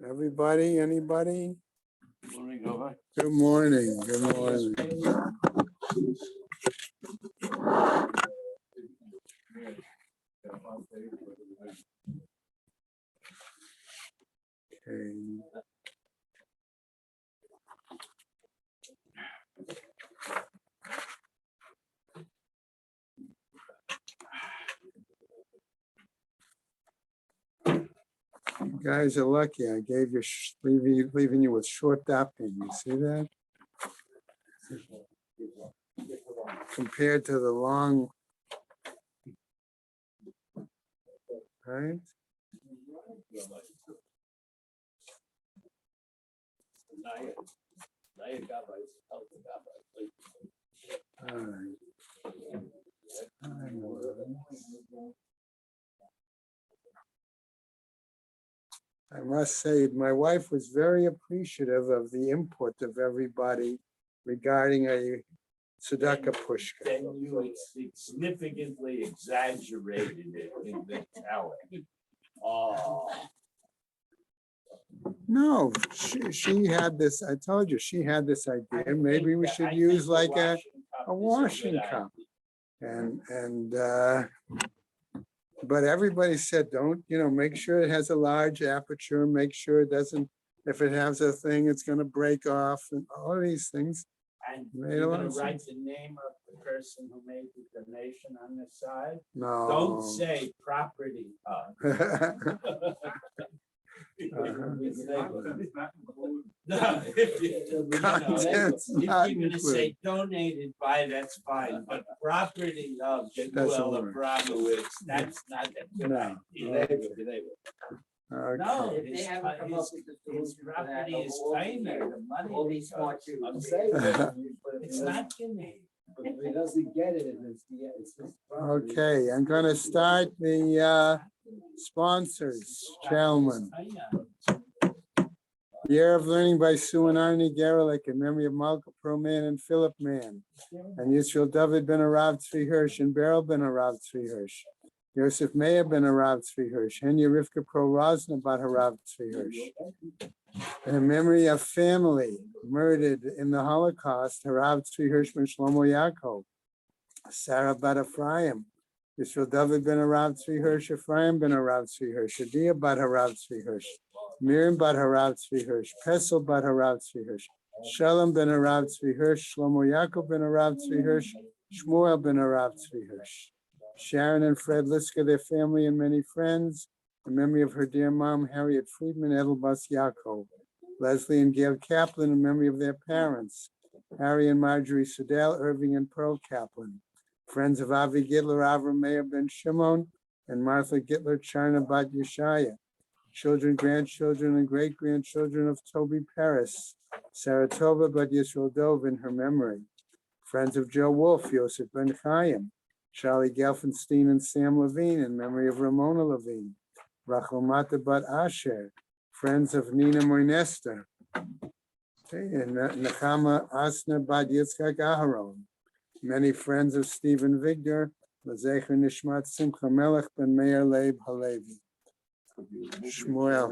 Everybody, anybody? Morning, Governor. Good morning, good morning. Okay. You guys are lucky. I gave you, leaving you with short dapping. You see that? Compared to the long, right? All right. I must say, my wife was very appreciative of the input of everybody regarding a tzedakah pushka. Then you significantly exaggerated it in the telling. Oh. No, she had this, I told you, she had this idea. Maybe we should use like a washing cup. But everybody said, don't, make sure it has a large aperture, make sure it doesn't, if it has a thing, it's gonna break off and all these things. And Made a you're lot gonna of write sense. the name of the person who made the donation on the side? No. Don't say property of. No, Contents if not you're gonna included. say donated by, that's fine, but property of Doesn't Shmuel work. Abramowitz, that's not a good No. idea. No, Okay. his property is tiny, the money. All these smart becomes- I'm shoes. saying, it's not your name. If he doesn't get it, it's his property. Okay, I'm gonna start the sponsors, gentlemen. Year of Learning by Sue and Arnie Gerlich in memory of Malka Proman and Philip Mann. And Yisrael David ben Arav Tzvi Hirsch and Beryl ben Arav Tzvi Hirsch. Yosef Meir ben Arav Tzvi Hirsch. Henya Rivka Pro Rosna bat Harav Tzvi Hirsch. In memory of family murdered in the Holocaust, Harav Tzvi Hirsch ben Shlomo Yaakov. Sarah bat Ephraim. Yisrael David ben Arav Tzvi Hirsch. Ephraim ben Arav Tzvi Hirsch. Adia bat Harav Tzvi Hirsch. Miriam bat Harav Tzvi Hirsch, Pesel bat Harav Tzvi Hirsch, Shalom ben Harav Tzvi Hirsch, Shlomo Yaakov ben Harav Tzvi Hirsch, Shmuel ben Harav Tzvi Hirsch. Sharon and Fred Liska, their family and many friends, in memory of her dear mom, Harriet Friedman, Edelbas Yaakov. Leslie and Gail Kaplan, in memory of their parents, Harry and Marjorie Sedell, Irving and Pearl Kaplan. Friends of Avi Gitler, Avram Meir ben Shimon, and Martha Gitler, Charna bat Yeshaya. Children, grandchildren, and great-grandchildren of Toby Paris, Saratova bat Yisrael Dov in her memory. Friends of Joe Wolf, Yosef ben Chaim, Charlie Gelfenstein and Sam Levine in memory of Ramona Levine. Rachel Mata bat Asher, friends of Nina Moinester. And Nechama Asna bat Yitzchak Aharon. Many friends of Stephen Vigdor, Lezecher Nishmat Simcha Melech ben Meir Leib Halevi. Shmuel.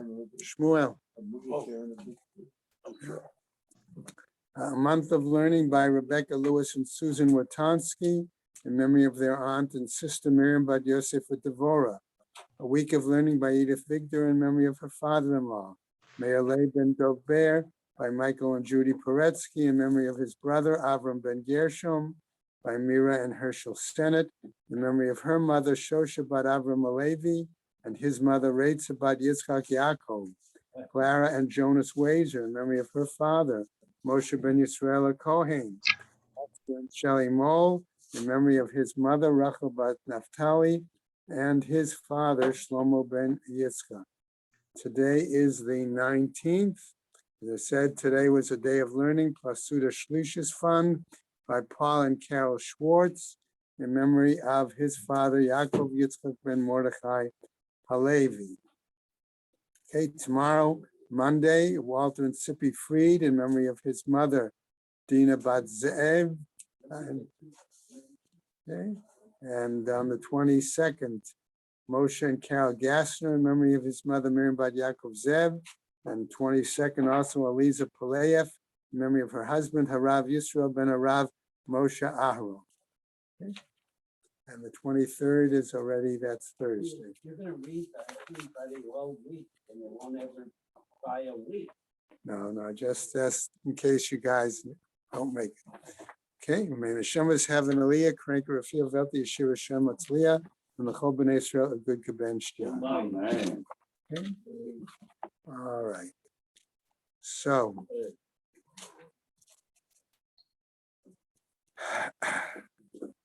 A Month of Learning by Rebecca Lewis and Susan Wotonsky in memory of their aunt and sister Miriam bat Yosef Devora. A Week of Learning by Edith Victor in memory of her father-in-law. Meir Leib ben Dover by Michael and Judy Poretsky in memory of his brother Avram ben Gershom. By Mira and Herschel Stennett in memory of her mother Shosha bat Avram Alevi and his mother Reitza bat Yitzchak Yaakov. Clara and Jonas Wazer in memory of her father Moshe ben Yisrael Kohen. And Shelley Moll in memory of his mother Rachel bat Naphtali and his father Shlomo ben Yitzchak. Today is the 19th. As I said, today was a day of learning plus Suda Shlishis Fund by Paul and Carol Schwartz in memory of his father Yaakov Yitzchak ben Mordechai Halevi. Okay, tomorrow, Monday, Walter and Sippy Fried in memory of his mother, Dina bat Ze'ev. And on the 22nd, Moshe and Carol Gassner in memory of his mother Miriam Bat Yaakov Zeb. And 22nd also Eliza Peleyev in memory of her husband Harav Yisrael ben Harav Moshe Ahro. Okay. And the 23rd is already, that's Thursday. You're gonna read that everybody all week and you won't ever buy a week. No, just in case you guys don't make it. Okay, may the Shemas have an Aliyah, Krank Rafil Velti Yeshua Shem Atzliah, and the Chol B'nai Israel a good Kaben Shtia. Amen. Okay. All right. So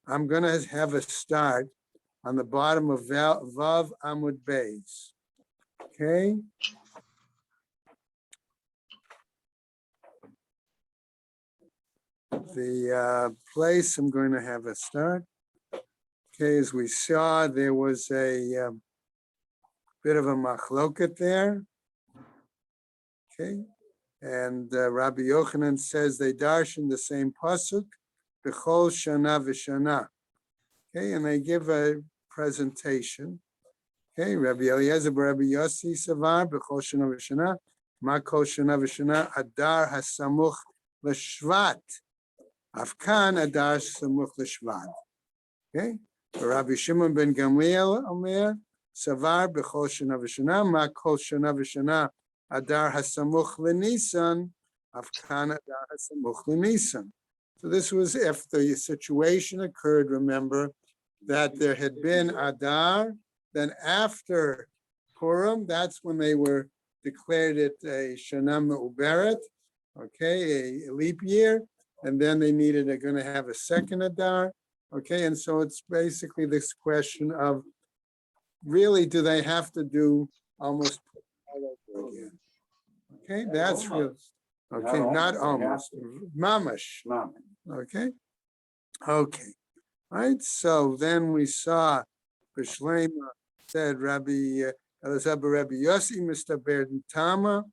I'm gonna have a start on the bottom of Vav Amud Beis. Okay. The place I'm going to have a start. Okay, as we saw, there was a bit of a machloket there. Okay, and Rabbi Yochanan says they darshan the same pasuk, b'chol shana v'shana. Okay, and they give a presentation. Okay, Rabbi Eliezer, Rabbi Yossi Savar, b'chol shana v'shana, ma kol shana v'shana, adar hasamuch l'shvat. Afkan adar samuch l'shvat. Okay, Rabbi Shimon ben Gamliel Omer, Savar b'chol shana v'shana, ma kol shana v'shana, adar hasamuch l'nisan, afkan adar hasamuch l'nisan. So this was if the situation occurred, remember, that there had been Adar, then after Purim, that's when they were declared it a Shana Me'uberet, okay, a leap year, and then they're going to have a second Adar, okay, and so it's basically this question of, really, do they have to do almost all over again? Okay, that's real. Okay, not almost, mamash. Okay, okay. All right, so then we saw Bishlema said Rabbi Elazar Rabbi Yossi Mr. Berden Tama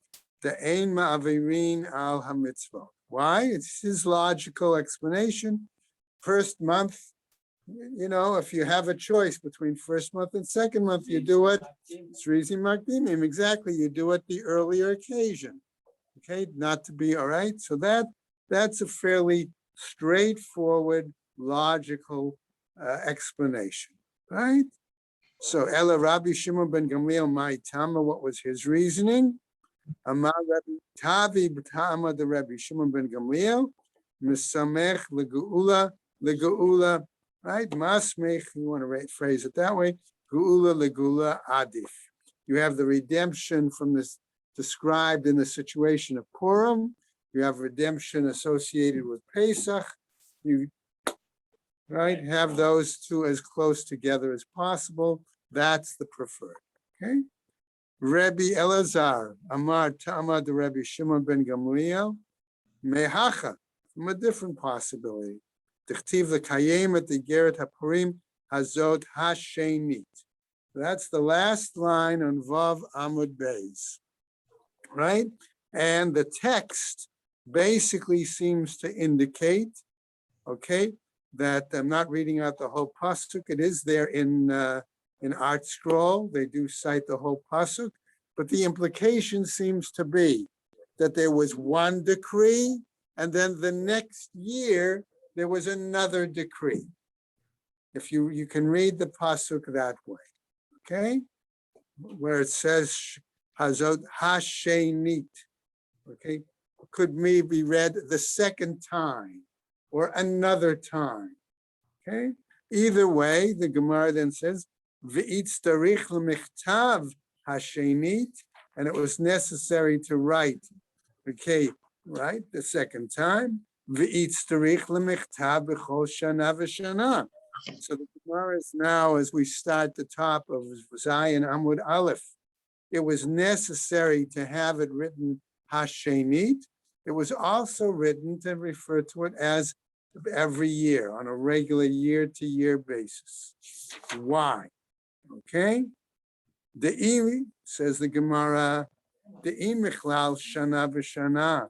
the Ein Ma'avirin al HaMitzvot. Why? It's his logical explanation. First month, you know, if you have a choice between first month and second month, you do it. It's Rizim Makdimim, exactly. You do it the earlier occasion. Okay, not to be, all right. So that's a fairly straightforward, logical explanation, right? So Ela Rabbi Shimon ben Gamliel Mai Tama, what was his reasoning? Amar Rabbi Tavi B'Tama the Rabbi Shimon ben Gamliel Misamech Legeula, right? Masmech, you want to phrase it that way, Geula Legula Adif. You have the redemption from this described in the situation of Purim. You have redemption associated with Pesach. You have those two as close together as possible. That's the preferred. Okay. Rabbi Elazar Amar Tama the Rabbi Shimon ben Gamliel Mehacha, from a different possibility. Tichtiv the Kayem at the Geret HaPurim Hazot Hashenit. That's the last line on Vav Amud Beis. Right? And the text basically seems to indicate, okay, that I'm not reading out the whole pasuk. It is there in Art Scroll. They do cite the whole pasuk, but the implication seems to be that there was one decree, and then the next year there was another decree. If you can read the pasuk that way, okay, where it says Hazot Hashenit, okay, could maybe read the second time or another time, okay? Either way, the Gemara then says, V'itz tarich l'michtav Hashenit, and it was necessary to write, okay, right, the second time, V'itz tarich l'michtav b'chol shana v'shana. So the Gemara is now, as we start the top of Zion Amud Aleph, it was necessary to have it written Hashenit. It was also written to refer to it as every year on a regular year-to-year basis. Why? Okay. De'i, says the Gemara, De'i michlal shana v'shana.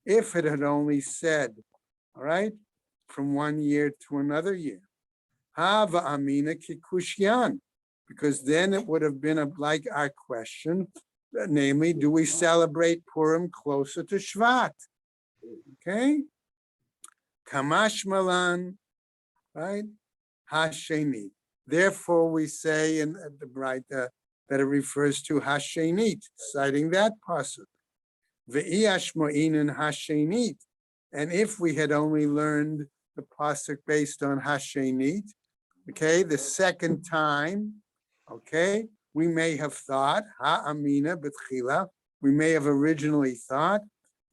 If it had only said, all right, from one year to another year. Hava amina kikushyan. because then it would have been like our question, namely, do we celebrate Purim closer to Shvat? Okay? Kamash Malan, right? Hasheni. Therefore, we say in the Braita that it refers to Hashenit, citing that pasuk. Ve'iyashmo'inin Hashenit. And if we had only learned the pasuk based on Hashenit, okay, the second time, okay, we may have thought, Ha'amina b'tchila, we may have originally thought,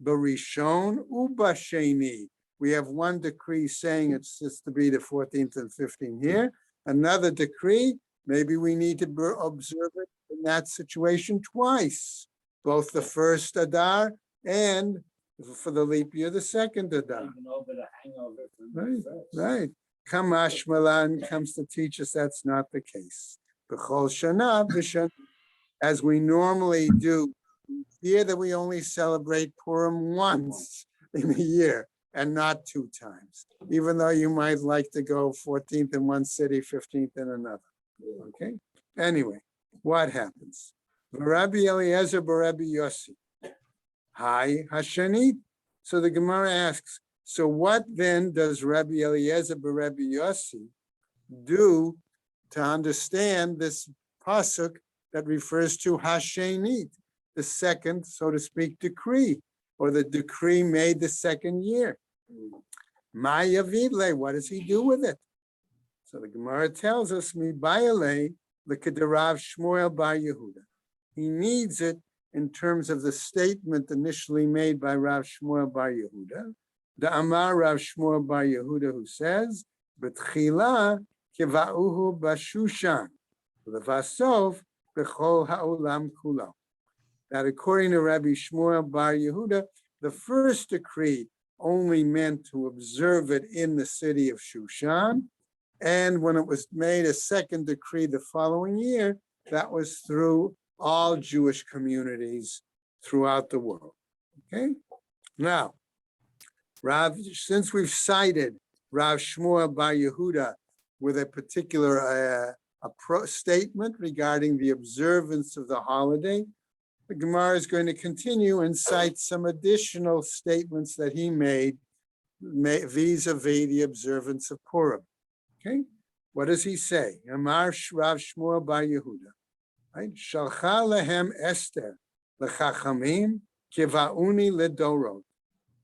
Barishon Ubasheni. We have one decree saying it's just to be the 14th and 15th here. Another decree, maybe we need to observe it in that situation twice, both the first Adar and for the leap year, the second Adar. Even over the hangover from the Right, first. right. Kamash Malan comes to teach us that's not the case. B'chol shana v'shana, as we normally do, here that we only celebrate Purim once in a year and not two times, even though you might like to go 14th in one city, 15th in another. Okay. Anyway, what happens? Rabbi Eliezer Rabbi Yossi. Hi, Hashanit. So the Gemara asks, so what then does Rabbi Eliezer Rabbi Yossi do to understand this pasuk that refers to Hashanit, the second, so to speak, decree, or the decree made the second year? Maya Vidle, what does he do with it? So the Gemara tells us, Mi Bayale, the Kedarav Shmuel Bar Yehuda. He needs it in terms of the statement initially made by Rav Shmuel Bar Yehuda, the Amar Rav Shmuel Bar Yehuda, who says, B'tchila kiva'uhu b'shushan, l'vasov b'chol ha'olam kulo. That according to Rabbi Shmuel Bar Yehuda, the first decree only meant to observe it in the city of Shushan, and when it was made a second decree the following year, that was through all Jewish communities throughout the world. Okay? Now, since we've cited Rav Shmuel Bar Yehuda with a particular statement regarding the observance of the holiday, the Gemara is going to continue and cite some additional statements that he made vis-a-vis the observance of Purim. Okay, what does he say? Amar Rav Shmuel Bar Yehuda, right? Shalcha lehem Esther lechachamim kivauni ledorot.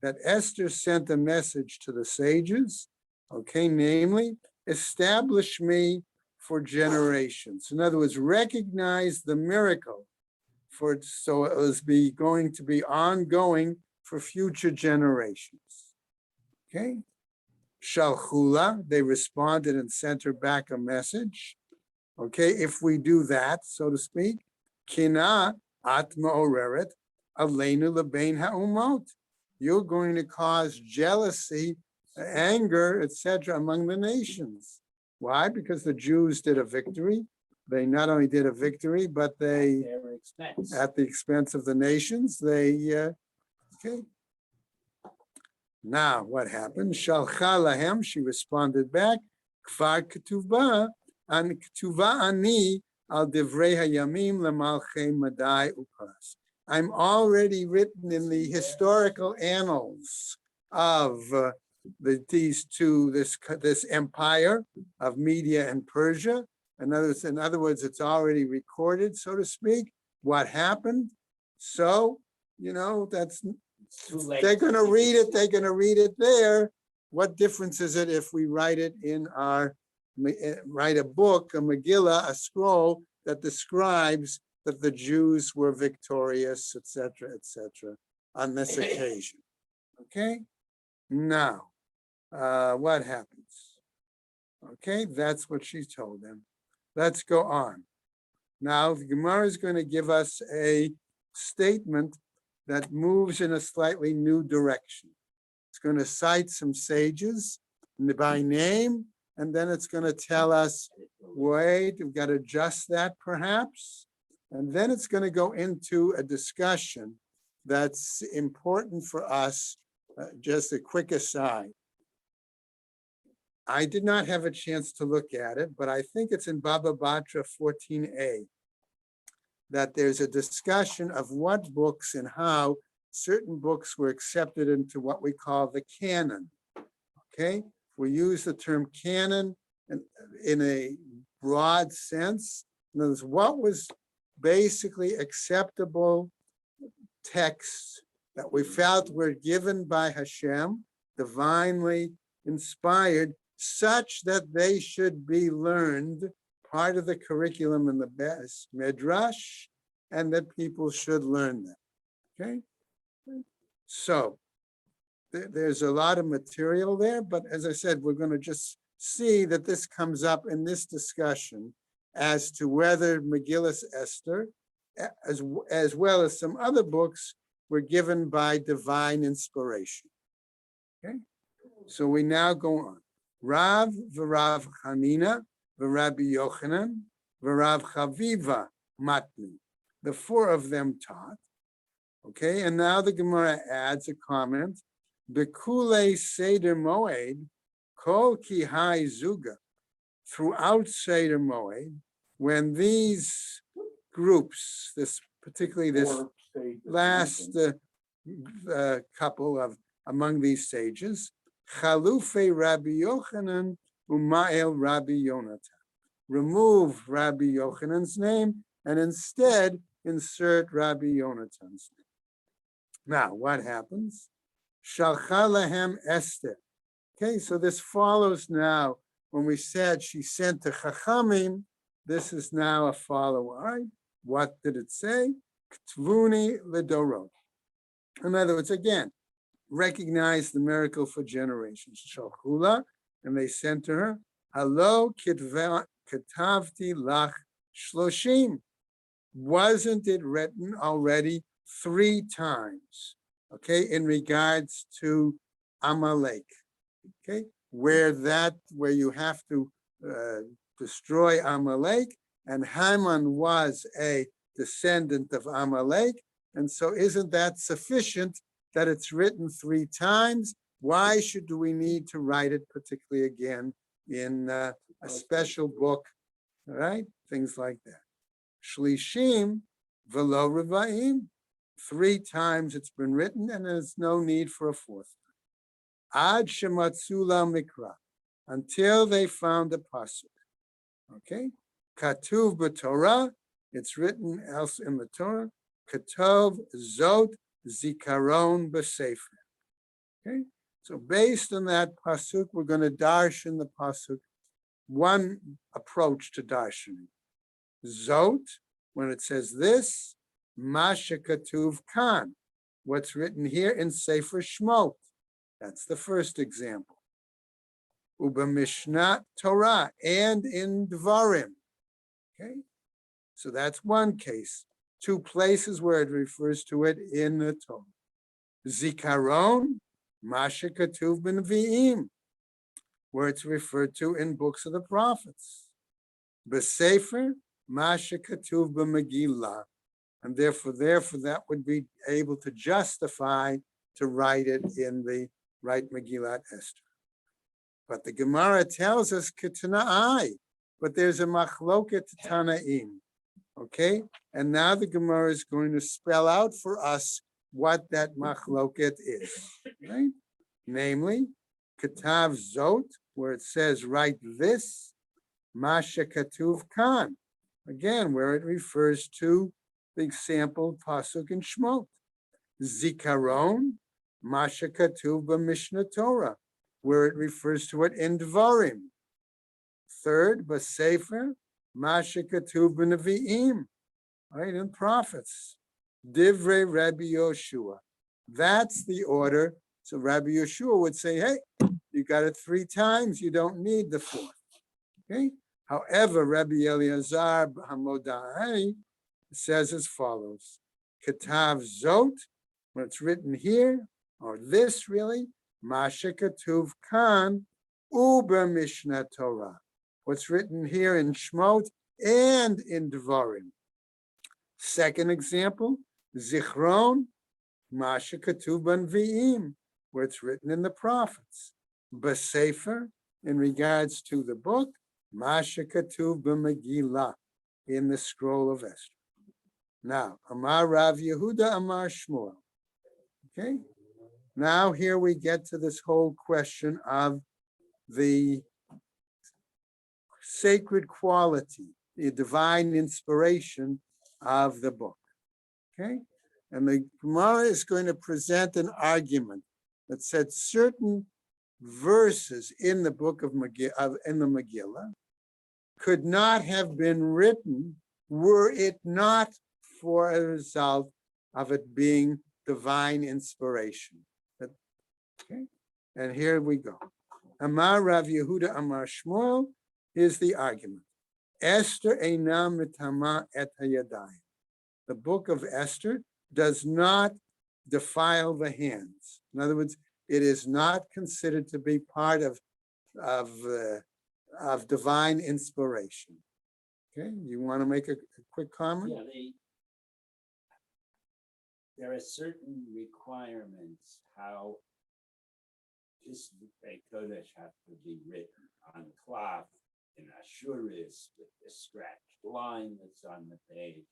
That Esther sent a message to the sages, okay, namely, establish me for generations. In other words, recognize the miracle so it was going to be ongoing for future generations. Okay. Shalchula, they responded and sent her back a message. Okay, if we do that, so to speak, kina atma oreret aleinu lebein ha'umot. You're going to cause jealousy, anger, etc., among the nations. Why? Because the Jews did a victory. They not only did a victory, but they, at the expense of the nations, they, okay. Now, what happened? Shalcha lahem, she responded back, kfar ketuva, and ketuva ani al divrei hayamim lemalchei madai upras. I'm already written in the historical annals of this empire of Media and Persia. In other words, it's already recorded, so to speak, what happened. So, that's they're going to read it. They're going to read it there. What difference is it if we write it in write a book, a Megillah, a scroll that describes that the Jews were victorious, etc., on this occasion? Okay. Now, what happens? Okay, that's what she told them. Let's go on. Now, the Gemara is going to give us a statement that moves in a slightly new direction. It's going to cite some sages by name, and then it's going to tell us, wait, we've got to adjust that perhaps. And then it's going to go into a discussion that's important for us. Just a quick aside. I did not have a chance to look at it, but I think it's in Baba Batra 14a that there's a discussion of what books and how certain books were accepted into what we call the canon. Okay, we use the term canon in a broad sense. In other words, what was basically acceptable texts that we felt were given by Hashem, divinely inspired, such that they should be learned, part of the curriculum in the best midrash, and that people should learn them. Okay, so there's a lot of material there, but as I said, we're going to just see that this comes up in this discussion as to whether Megillas Esther, as well as some other books, were given by divine inspiration. Okay, so we now go on. Rav v'Rav Hanina v'Rabbi Yochanan v'Rav Chaviva matni. The four of them taught. Okay, and now the Gemara adds a comment. Bekule Seder Moed, Kol Ki Hai Zuga. Throughout Seder Moed, when these groups, particularly this last couple of among these sages, Chalufe Rabbi Yochanan Umael Rabbi Yonatan. Remove Rabbi Yochanan's name and instead insert Rabbi Yonatan's name. Now, what happens? Shalcha lahem Esther. Okay, so this follows now. When we said she sent to Chachamim, this is now a follow. All right, what did it say? Ktvuni ledorot. In other words, again, recognize the miracle for generations. Shalchula, and they sent to her, Halo kitavti lach shloshim. Wasn't it written already 3 times? Okay, in regards to Amalek. Okay, where you have to destroy Amalek, and Haman was a descendant of Amalek, and so isn't that sufficient that it's written 3 times? Why should we need to write it particularly again in a special book? All right, things like that. Shlishim velo revaim. 3 times it's been written, and there's no need for a 4th time. Ad shematzula mikra, until they found the pasuk. Okay, katuv b'Torah, it's written else in the Torah. Katov zot zikaron b'sefer. Okay, so based on that pasuk, we're going to darshan the pasuk. One approach to darshaning. Zot, when it says this, Masha Katuv Khan, what's written here in Sefer Shmot. That's the first example. Uba Mishnah Torah, and in Dvarim. Okay, so that's one case. 2 places where it refers to it in the Torah. Zikaron, Masha Katuv Ben V'im, where it's referred to in books of the prophets. B'Sefer, Masha Katuv b'Megillah, and therefore that would be able to justify to write it in the right Megillat Esther. But the Gemara tells us Ketana'ai, but there's a machloket Tanaim. Okay, and now the Gemara is going to spell out for us what that machloket is. Right? Namely, Ketav Zot, where it says write this, Masha Katuv Khan. Again, where it refers to the example pasuk in Shmot. Zikaron, Masha Katuv b'Mishnah Torah, where it refers to it in Dvarim. Third, b'Sefer, Masha Katuv b'Nevi'im, right, in prophets. Divrei Rabbi Yoshua. That's the order. So Rabbi Yoshua would say, hey, you got it 3 times, you don't need the 4th. Okay. However, Rabbi Eliezer Hamodai says as follows: Ketav Zot, when it's written here, or this really, Masha Katuv Khan, Uber Mishnah Torah. What's written here in Shmot and in Dvarim. Second example, Zichron, Masha Katuv Ben V'im, where it's written in the prophets. B'Sefer, in regards to the book, Masha Katuv b'Megillah, in the scroll of Esther. Now, Amar Rav Yehuda, Amar Shmuel. Okay, now here we get to this whole question of the sacred quality, the divine inspiration of the book. Okay, and the Gemara is going to present an argument that said certain verses in the book of Megillah could not have been written were it not for a result of it being divine inspiration. Okay, and here we go. Amar Rav Yehuda Amar Shmuel is the argument. Esther eina mitama et hayadayim. The book of Esther does not defile the hands. In other words, it is not considered to be part of divine inspiration. Okay, you want to make a quick comment? Yeah, there are certain requirements how this Kodesh have to be written on cloth in Ashuris with the scratched line that's on the page.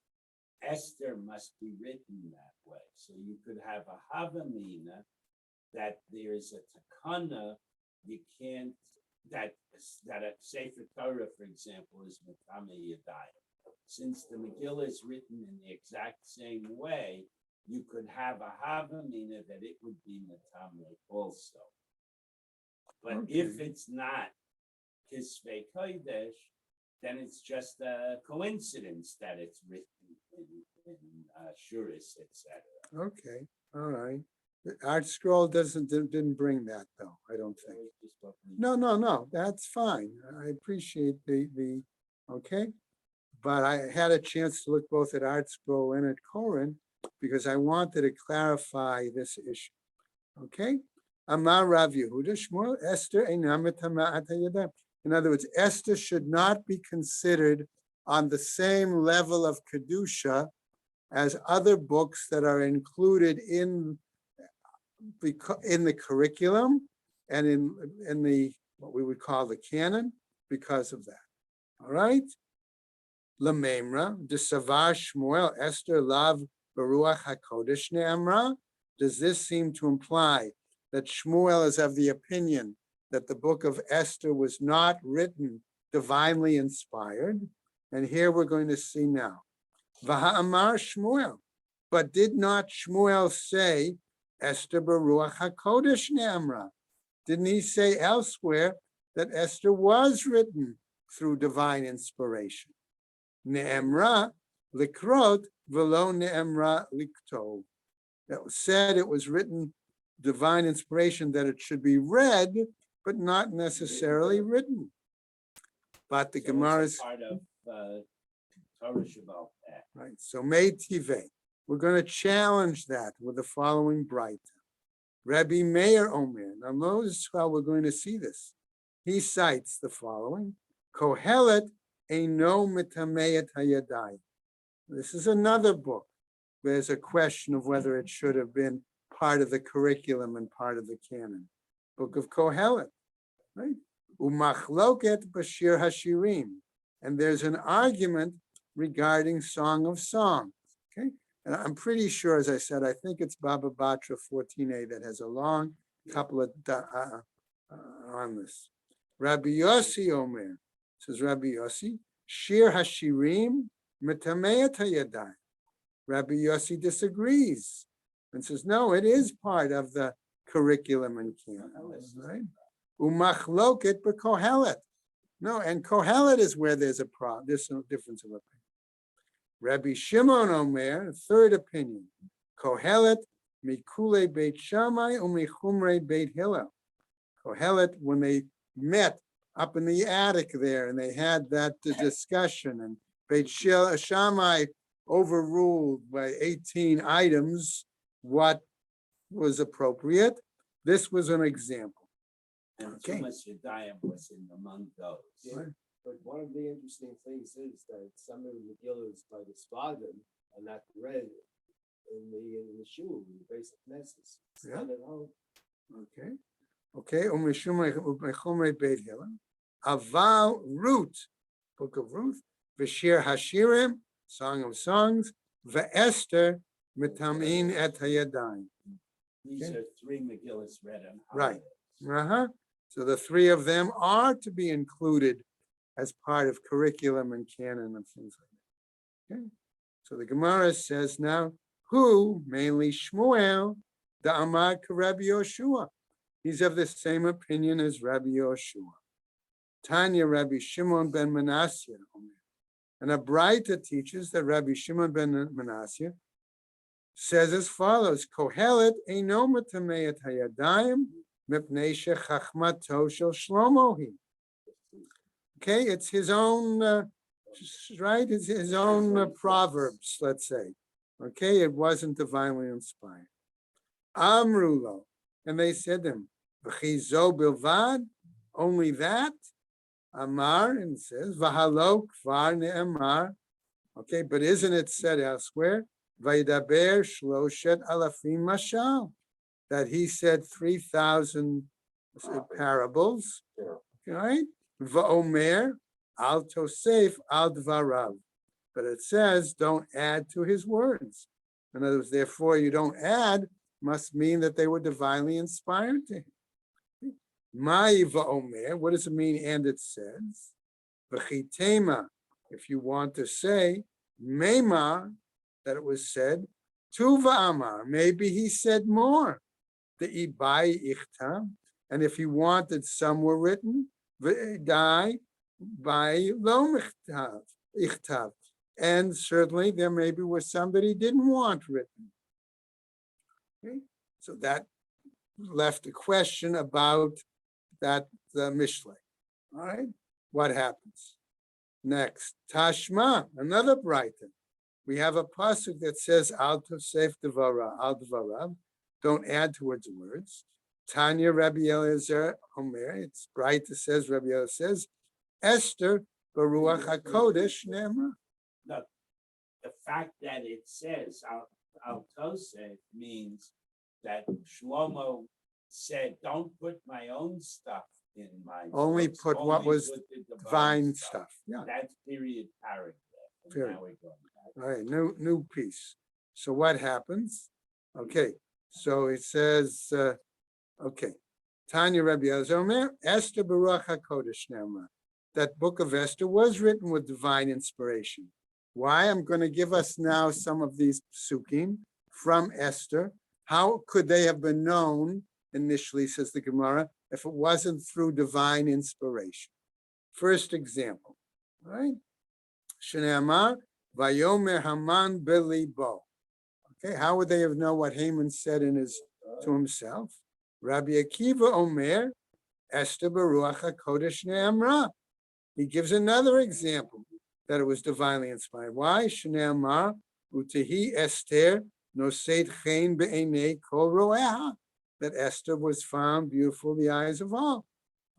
Esther must be written that way. So you could have a Havamina that there's a takana, you can't, that a Sefer Torah, for example, is Metame Yadayim. Since the Megillah is written in the exact same way, you could have a Havamina that it would be Metame also. But if it's not Kisvei Kodesh, then it's just a coincidence that it's written in Shuris, etc. Okay, all right. The Art Scroll didn't bring that though, I don't think. No, that's fine. I appreciate the okay. But I had a chance to look both at Art Scroll and at Koran because I wanted to clarify this issue. Okay? Amar Rav Yehuda Shmuel Esther eina mitama et hayadayim. In other words, Esther should not be considered on the same level of Kedusha as other books that are included in the curriculum and in the what we would call the canon because of that. All right? Lamemra, de Savar Shmuel Esther Lav Baruach HaKodesh Ne'amra. Does this seem to imply that Shmuel is of the opinion that the book of Esther was not written divinely inspired? And here we're going to see now. V'ha'amar Shmuel. But did not Shmuel say Esther Baruach HaKodesh Ne'amra? Didn't he say elsewhere that Esther was written through divine inspiration? Ne'emra likrot v'lo ne'emra liktov. That said it was written divine inspiration, that it should be read, but not necessarily written. But the Gemara is part of Torah about that. Right. So Mei Tivei. We're going to challenge that with the following bright. Rabbi Meir Omer. Now notice how we're going to see this. He cites the following. Kohelet eino mitameet hayadayim. This is another book. There's a question of whether it should have been part of the curriculum and part of the canon. Book of Kohelet, right? Umachloket bashir hashirim. And there's an argument regarding Song of Songs, okay? And I'm pretty sure, as I said, I think it's Baba Batra 14a that has a long couple of on this. Rabbi Yossi Omer, says Rabbi Yossi, Shir Hashirim Mitameet Hayadayim. Rabbi Yossi disagrees and says, no, it is part of the curriculum and canon, right? Umachloket b'Kohelet. No, and Kohelet is where there's a problem. There's no difference of opinion. Rabbi Shimon Omer, third opinion. Kohelet mikule Beit Shammai umichumrei Beit Hillel. Kohelet, when they met up in the attic there and they had that discussion, and Beit Shammai overruled by 18 items what was appropriate. This was an example. And Okay. Tumas Yadayim was in among those. Yeah. But one of the interesting things is that some of the Megillahs by the Spartan are not read in the shul, in the basic messes. It's Yeah. not at home. Okay. Okay, umechumrei Beit Hillel. Aval Ruth, Book of Ruth, V'shir Hashirim, Song of Songs, Ve'Esther, Mitamin et Hayadayim. These are three Megillas read on Right. holidays. So the three of them are to be included as part of curriculum and canon and things like that. Okay. So the Gemara says now, who, mainly Shmuel, the Amar Rabbi Yoshua. He's of the same opinion as Rabbi Yoshua. Tanya Rabbi Shimon ben Manasseh. And a Braita teaches that Rabbi Shimon ben Manasseh says as follows: Kohelet eino matamei et hayadayim mipnei shechachmato shel Shlomo hi. Okay, it's his own, right? It's his own proverbs, let's say. Okay, it wasn't divinely inspired. Amrulo, and they said to him, V'chizo bilvad, only that. Amar, and it says, V'halo kvar ne'amar. Okay, but isn't it said elsewhere? Vaydaber shloshet alafim mashal, that he said 3,000 parables, right? Va'omer al tosef al dvarav, but it says don't add to his words. In other words, therefore you don't add must mean that they were divinely inspired to him. Mai va'omer, what does it mean? And it says, v'chitema, if you want to say, mema, that it was said, tu va'amar, maybe he said more. The ibai ichtam, and if he wanted some were written, v'dai by lo ichtav, and certainly there maybe was some that he didn't want written. Okay, so that left a question about that Mishlei. All right, what happens next? Tashma, another Braita. We have a pasuk that says al tosef devara, al devarav, don't add towards words. Tanya Rabbi Eliezer Omer, it's Braita says, Rabbi Eliezer says, Esther Baruch HaKodesh Ne'emra. No, the fact that it says al tosef means that Shlomo said, don't put my own stuff in my Only books, put what was put the divine stuff. Yeah. That's period paragraph. And Period. now we're going back. All right, new piece. So what happens? Okay, so it says, okay, Tanya Rabbi Eliezer Omer, Esther Baruch HaKodesh Ne'emra. That book of Esther was written with divine inspiration. Why? I'm going to give us now some of these psukim from Esther. How could they have been known initially, says the Gemara, if it wasn't through divine inspiration? First example, right? Shneamar Vayomer Haman Belibo. Okay, how would they have known what Haman said in his to himself? Rabbi Akiva Omer Esther Baruch HaKodesh Ne'amra. He gives another example that it was divinely inspired. Why? Shneamar Utehi Esther Noseit Chen Be'enei Kol Roeha. That Esther was found beautiful in the eyes of all.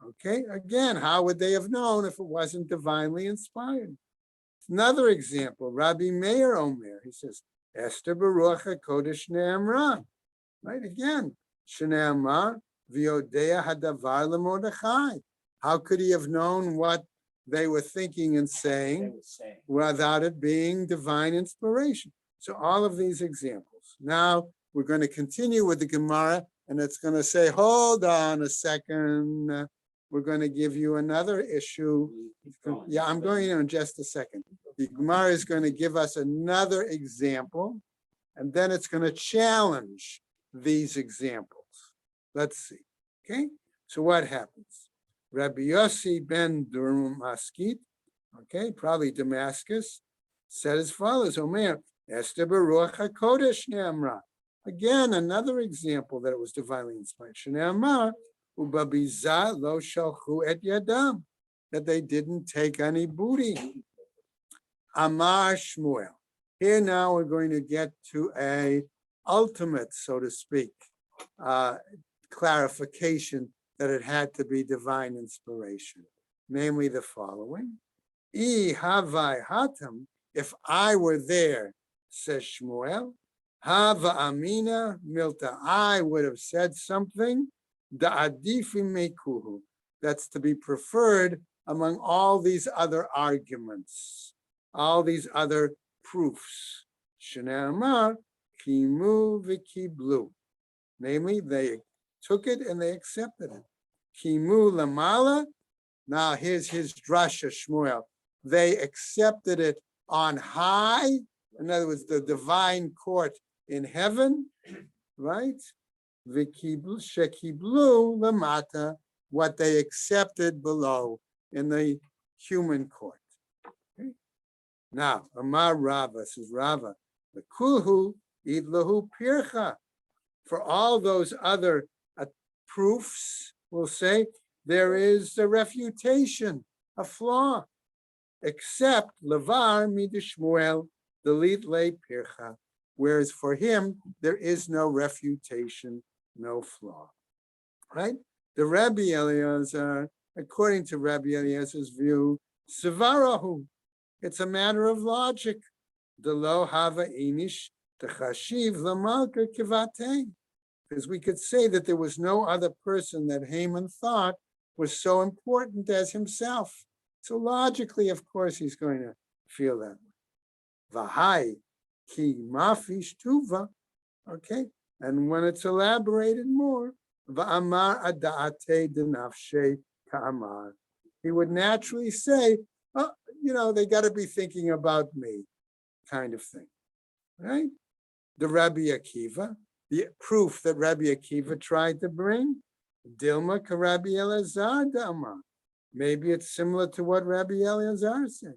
Okay, again, how would they have known if it wasn't divinely inspired? Another example, Rabbi Meir Omer, he says, Esther Baruch HaKodesh Ne'amra. Right, again, Shne'amar V'yodea Hadavar LeMordechai. How could he have known what they were thinking and saying without it being divine inspiration? So all of these examples. Now we're going to continue with the Gemara, and it's going to say, hold on a second. We're going to give you another issue. Yeah, I'm going in just a second. The Gemara is going to give us another example, and then it's going to challenge these examples. Let's see. Okay, so what happens? Rabbi Yossi ben Durmaskit, okay, probably Damascus, said as follows: Omer, Esther Baruch HaKodesh Ne'amra. Again, another example that it was divinely inspired. Shne'amar ubabiza lo shalchu et yadam, that they didn't take any booty. Amar Shmuel. Here now we're going to get to a ultimate, so to speak, clarification that it had to be divine inspiration. Namely the following. I havai hatam, if I were there, says Shmuel, hava amina milta, I would have said something da'adifi mekuhu. That's to be preferred among all these other arguments, all these other proofs. Shneamar kimu v'kiblu. Namely, they took it and they accepted it. Kimu lamala. Now here's his drasha Shmuel. They accepted it on high. In other words, the divine court in heaven, right? V'kiblu shekiblu lamata. What they accepted below in the human court. Okay? Now, Amar Rava, says Rava, the kulhu idlahu pircha. For all those other proofs, we'll say, there is a refutation, a flaw, except levar midishmuel, the litle pircha, whereas for him, there is no refutation, no flaw, right? The Rabbi Eliezer, according to Rabbi Eliezer's view, Sivarahu, it's a matter of logic. The lo hava inish techashiv lamalka kivate. Because we could say that there was no other person that Haman thought was so important as himself. So logically, of course, he's going to feel that way. Vahai ki mafish tuva. Okay, and when it's elaborated more, va'amar ada'ate denafshe ka'amar. He would naturally say, oh, they got to be thinking about me, kind of thing, right? The Rabbi Akiva, the proof that Rabbi Akiva tried to bring, Dilma ka Rabbi Elazar dama. Maybe it's similar to what Rabbi Elazar said.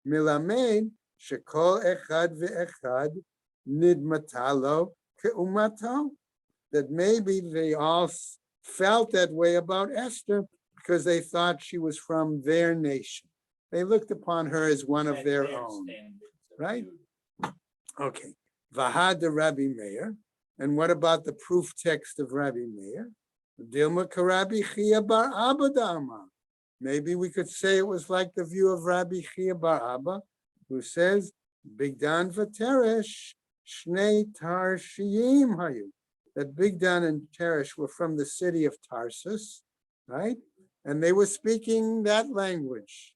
Milamed shekol echad ve'echad nidmatalo ke'umato. That maybe they all felt that way about Esther because they thought she was from their nation. They looked upon her as one of their own, right? Okay. Vahad the Rabbi Meir. And what about the proof text of Rabbi Meir? Dilma Karabi Chia Bar Abba Dama. Maybe we could say it was like the view of Rabbi Chia Bar Abba, who says, Bigdan Vateresh, Shnei Tarshiyim Hayu. That Bigdan and Teresh were from the city of Tarsus, right? And they were speaking that language.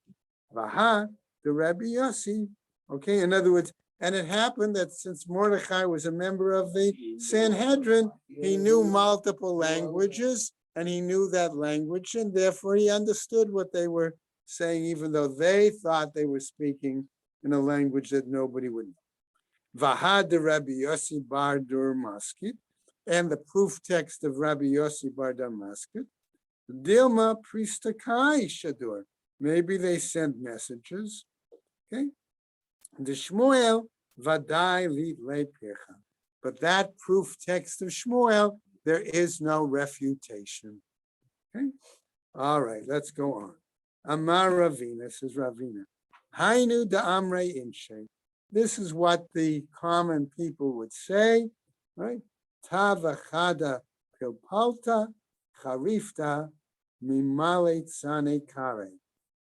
Vaha, the Rabbi Yossi. Okay, in other words, and it happened that since Mordechai was a member of the Sanhedrin, he knew multiple languages and he knew that language, and therefore he understood what they were saying, even though they thought they were speaking in a language that nobody would know. Vahad the Rabbi Yossi bar Durmaskit, and the proof text of Rabbi Yossi bar Damasket, Dilma Pristakai Shadur. Maybe they sent messages. Okay. The Shmuel Vadai Lit Le Pircha. But that proof text of Shmuel, there is no refutation. Okay. All right, let's go on. Amar Ravina, says Ravina. Hainu da Amre Inshe. This is what the common people would say, right? Tavachada Pilpalta Charifta Mimale Tsane Kare.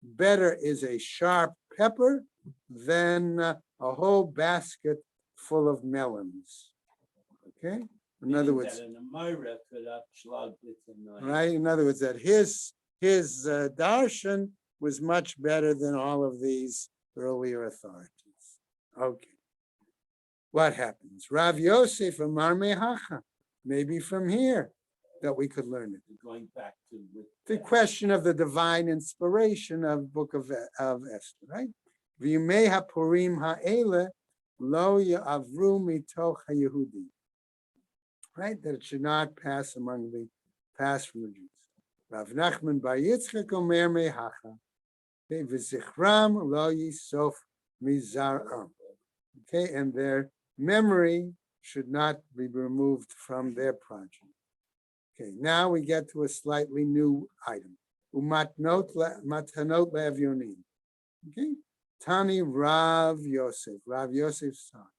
Better is a sharp pepper than a whole basket full of melons. Okay? In other words, right? In other words, that his darshan was much better than all of these earlier authorities. Okay. What happens? Rav Yosef Amar Mehacha. Maybe from here that we could learn it. Going back to the question of the divine inspiration of Book of Esther, right? V'yimei hapurim ha'ele lo ya'avru mitoch ha'Yehudi. Right? That it should not pass from the Jews. Rav Nachman bar Yitzchak omer mehacha. V'zichram lo yisof mizar'am. Okay, and their memory should not be removed from their progeny. Okay, now we get to a slightly new item. Matanot le'avyonim. Okay, Tani Rav Yosef's son.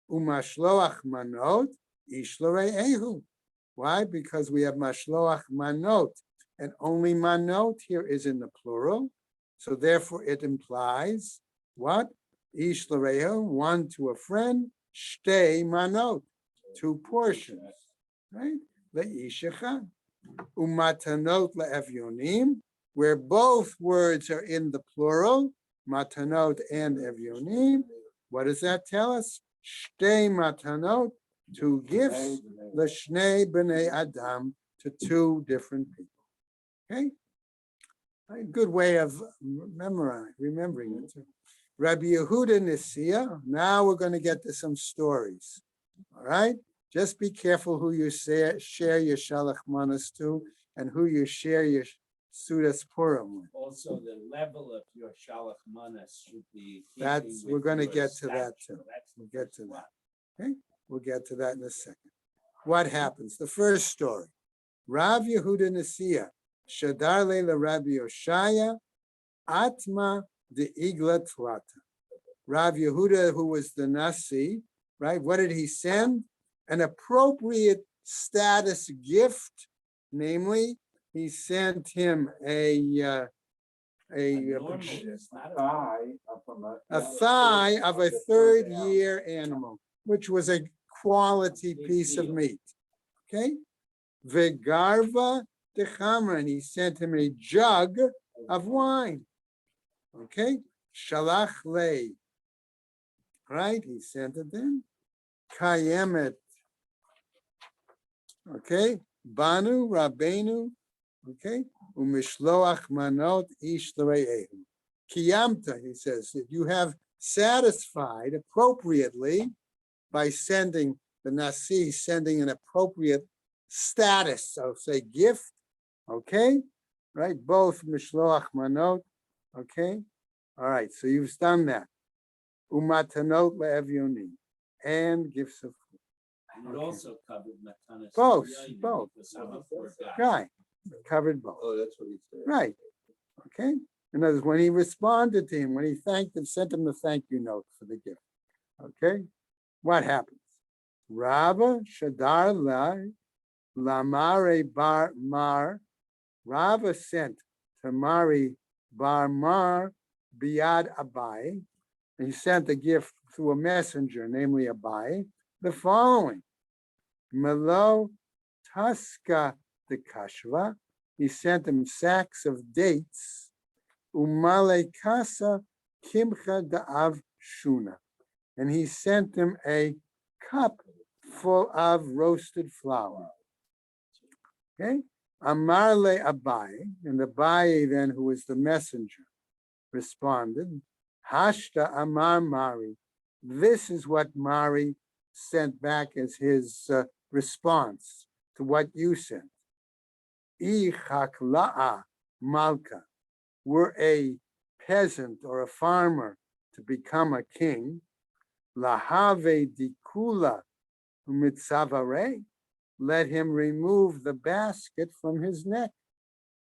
Umashloach manot ishlorei ehu. Why? Because we have mashloach manot, and only manot here is in the plural. So therefore it implies what? Ishlorehu, one to a friend, shtei manot, two portions, right? Le'ishecha. Umatanot le'evyonim, where both words are in the plural, matanot and evyonim. What does that tell us? Shtei matanot, two gifts, l'shnei b'nei adam, to two different people. Okay? A good way of remembering it. Rabbi Yehuda Nisia. Now we're going to get to some stories. All right? Just be careful who you share your Shalach Manas to and who you share your Sudas Purim with. Also, the level of your Shalach Manas should be. We're going to get to that too. That's We'll get to that. Okay? We'll get to that in a second. What happens? The first story. Rav Yehuda Nisia, Shadar Leila Rabbi Yoshaya, Atma de Igla Tlata. Rav Yehuda, who was the Nasi, right? What did he send? An appropriate status gift, namely, he sent him a thigh of a third-year animal, which was a quality piece of meat. Okay, Vegarva de Chamra, and he sent him a jug of wine. Okay, Shalach lei. Right, he sent it in. Kayemet. Okay, Banu Rabbeinu. Okay, Umishloach manot ish l're'ehu. Kiyamta, he says, that you have satisfied appropriately by sending the Nasi, sending an appropriate status, so say gift. Okay, right, both Mishloach manot. Okay, all right, so you've done that. Umatanot le'evyonim, and gifts of food. And it also covered Matanas. Both. Because I'm a poor guy. Right, covered both. Oh, that's what he said. Right. Okay. In other words, when he responded to him, when he thanked him, sent him the thank you note for the gift. Okay. What happens? Rava Shadar Lamare Bar Mar. Rava sent to Mari Bar Mar Biad Abai. And he sent the gift through a messenger, namely Abai, the following. Melo Taska de Kashva. He sent him sacks of dates. Umale Kasa Kimcha Da'av Shuna. And he sent him a cup full of roasted flour. Okay? Amarle Abai, and Abai then, who was the messenger, responded, Hashta Amar Mari. This is what Mari sent back as his response to what you sent. Ichakla'a Malka. Were a peasant or a farmer to become a king, Lahave Dikula Mitzavare, let him remove the basket from his neck.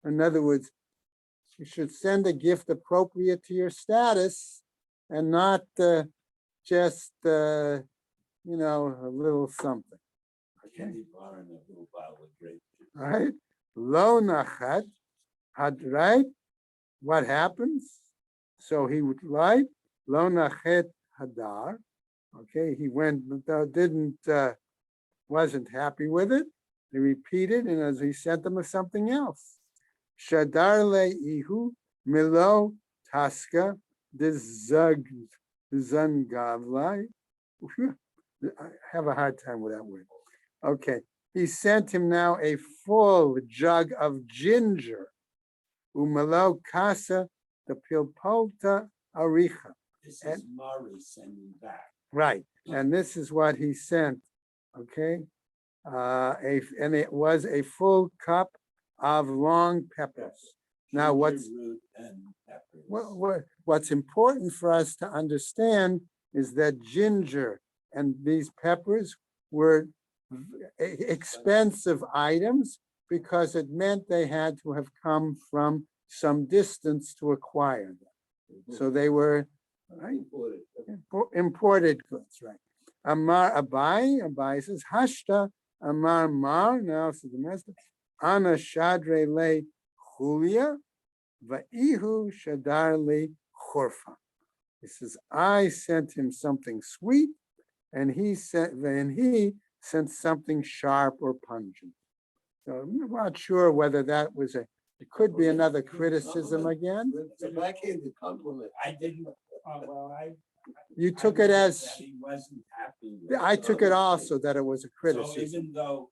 In other words, you should send a gift appropriate to your status and not just, a little something. Okay. Candy bar and a little bottle of grape juice. All right. Lo nachat had, right? What happens? So he would write Lo nachet hadar. Okay, he went, wasn't happy with it. He repeated, and as he sent them something else. Shadar le ihu milo taska de zangavlai. I have a hard time with that word. Okay, he sent him now a full jug of ginger. Umalo casa the pilpolta aricha. This is Mari sending back. Right, and this is what he sent. Okay, and it was a full cup of long peppers. Now, Ginger root and peppers. what's important for us to understand is that ginger and these peppers were expensive items because it meant they had to have come from some distance to acquire them. So they were imported goods, right? Amar Abai says, Hashta Amar Mar, now to the master, Ana Shadre Le Julia, Va'ihu Shadar Le Chorfa. He says, I sent him something sweet, and he sent something sharp or pungent. So I'm not sure whether that was it could be another criticism again. It's a backhanded compliment. I didn't, well, You I took it read as, that he wasn't happy with I it. took it also that it was a So criticism. even though,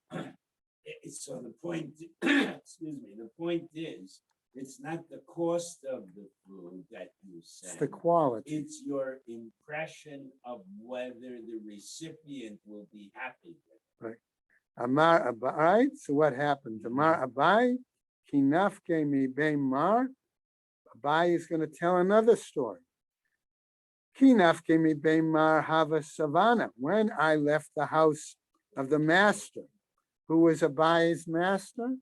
so the point, excuse me, the point is, it's not the cost of the food that you It's the send. quality. It's your impression of whether the recipient will be happy with it. Amar Abai, all right, so what happened? Amar Abai, Kinafke mi bein mar. Abai is going to tell another story. Kinafke mi bein mar hava savannah. When I left the house of the master, who was Abai's master?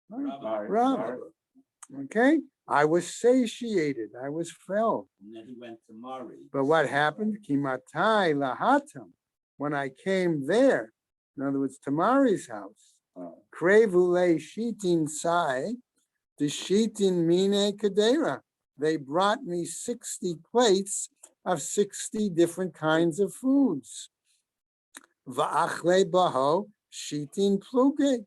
Rabba. Okay, I was satiated, I was filled. And then he went to Mari. But what happened? Kimatai lahatam. When I came there, in other words, Tamari's house, Krevule shitin sai, the shitin mine kadera. They brought me 60 plates of 60 different kinds of foods. Va'achle baho shitin pluge.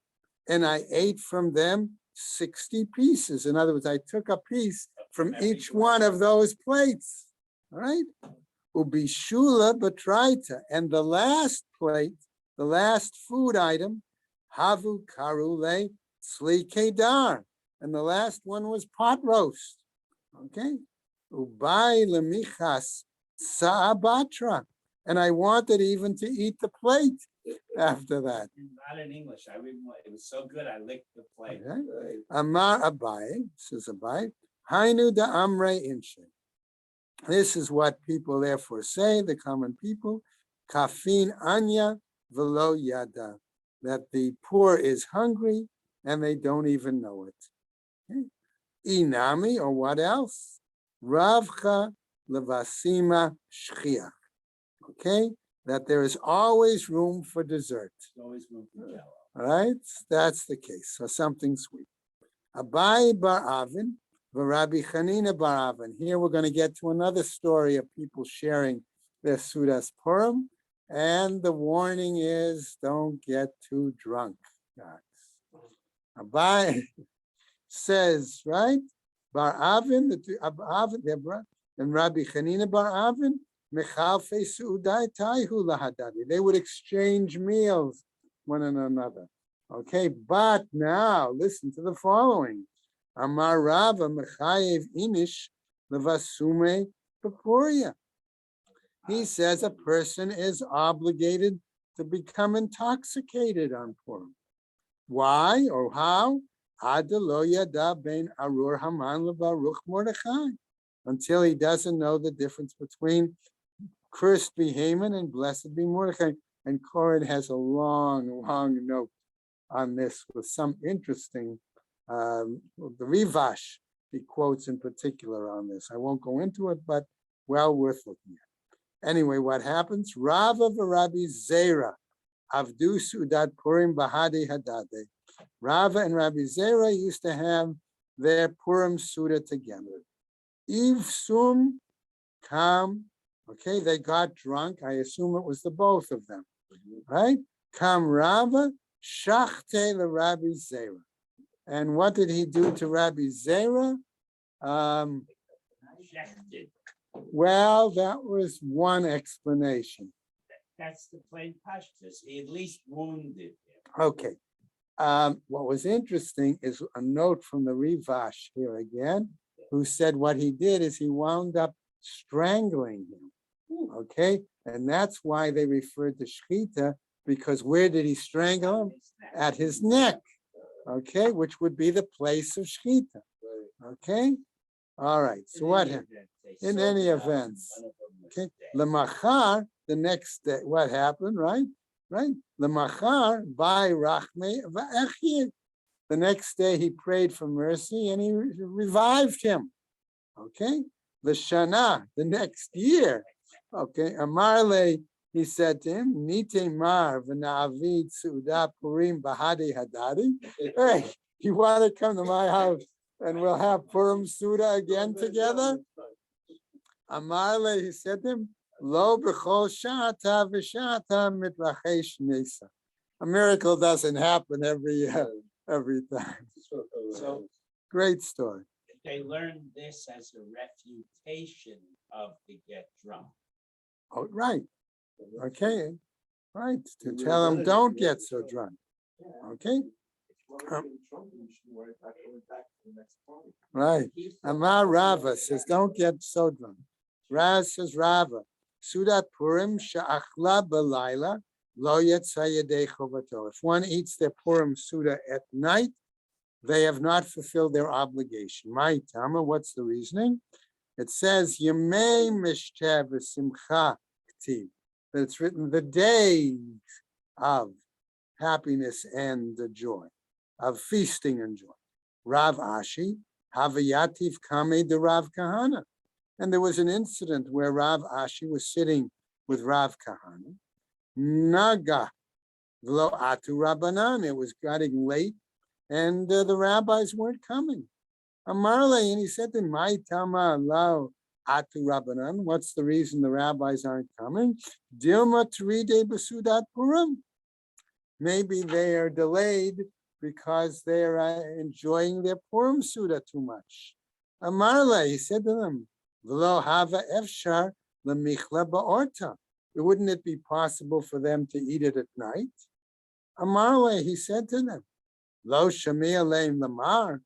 And I ate from them 60 pieces. In other words, I took a piece from each one of those plates. All right? Ubishula batraita. And the last plate, the last food item, havu karule tzli kedar. And the last one was pot roast. Okay? Ubai lemichas saabatra. And I wanted even to eat the plate after that. Not in English. It was so good. I licked the plate. Okay. Amar Abai, says Abai, Hainu da Amre Inshe. This is what people therefore say, the common people, Kafin Anya Velo Yada, that the poor is hungry and they don't even know it. Okay. Inami, or what else? Ravcha Levasima Shchiach. Okay, that there is always room for dessert. There's always room for jello. All right, that's the case. So something sweet. Abai bar Avin, Rabbi Chanina bar Avin. Here we're going to get to another story of people sharing their Sudas Purim. And the warning is don't get too drunk, guys. Abai says, right? Bar Avin, and Rabbi Chanina bar Avin, they would exchange meals one and another. Okay, but now listen to the following. Amar Rava Mechayev Inish Levasume Papuria. He says a person is obligated to become intoxicated on Purim. Why or how? Adelo yada ben Arur Haman leBaruch Mordechai. Until he doesn't know the difference between cursed be Haman and blessed be Mordechai. And Koren has a long, long note on this with some interesting, the Rivash he quotes in particular on this. I won't go into it, but well worth looking at. Anyway, what happens? Rava v'Rabbi Zera, Avdu Sudat Purim Bahadi Hadade. Rava and Rabbi Zera used to have their Purim Suda together. Eve Sum Kam. Okay, they got drunk. I assume it was the both of them, right? Kam Rava Shachte the Rabbi Zera. And what did he do to Rabbi Zera? Well, that was one explanation. That's the plain pashtus. He at least wounded him. Okay. What was interesting is a note from the Rivash here again, who said what he did is he wound up strangling him. Okay, and that's why they referred to Shechita, because where did he strangle him? At his neck. Okay, which would be the place of Shechita. Okay, all right. So what happened? In any event, okay, Lemachar, the next day, what happened, right? Right? Lemachar, by Rachme va'echye. The next day he prayed for mercy and he revived him. Okay, the Shana, the next year. Okay, Amarle, he said to him, Nite mar v'na'avid su'uda purim bahadi hadadi. Hey, you want to come to my house and we'll have Purim Suda again together? Amarle, he said to him, Lo b'chol sha'ata v'sha'ata mitrachesh nesa. A miracle doesn't happen every every time. So Great story. they learned this as a refutation of the get drunk. Oh, right. Okay. Right. To tell them don't get so drunk. Okay. Right. Amar Rava says, don't get so drunk. Raz says, Rava, Sudat Purim sha'achla b'layla lo yetza yedei chovato. If one eats their Purim Suda at night, they have not fulfilled their obligation. My Tama, what's the reasoning? It says, Yemei mishteh v'simcha k'tiv. That it's written the days of happiness and joy, of feasting and joy. Rav Ashi, Havayativ Kame de Rav Kahana. And there was an incident where Rav Ashi was sitting with Rav Kahana. Naga V'lo Atu Rabbanan. It was getting late, and the rabbis weren't coming. Amarle, and he said to him, "My Tama Lao Atu Rabbanan. What's the reason the rabbis aren't coming? Dilma Tride Basudat Purim. Maybe they are delayed because they are enjoying their Purim Suda too much." Amarle, he said to them, "V'lo hava efshar lemichla ba'orta. Wouldn't it be possible for them to eat it at night?" Amarle, he said to them, "Lo shami aleim lamar.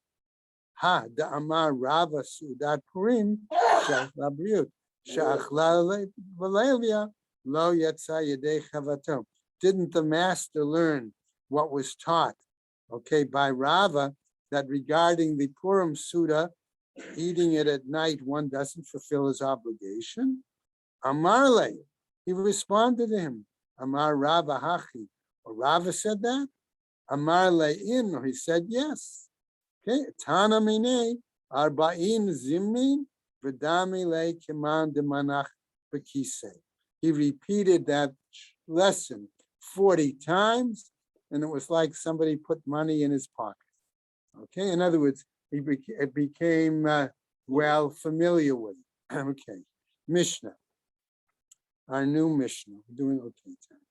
Ha da amar Rava Sudat Purim shach labriut shachla v'leilia lo yetza yedei chavato." Didn't the master learn what was taught, okay, by Rava, that regarding the Purim Suda, eating it at night, one doesn't fulfill his obligation? Amarle, he responded to him, Amar Rava Hachi, or Rava said that? Amarle in, or he said yes. Okay, Tana mine, Arba'in Zimnin, V'dami le Kiman de Manach Bekise. He repeated that lesson 40 times, and it was like somebody put money in his pocket. Okay, in other words, it became well familiar with it. Okay, Mishnah, our new Mishnah. We're doing okay time.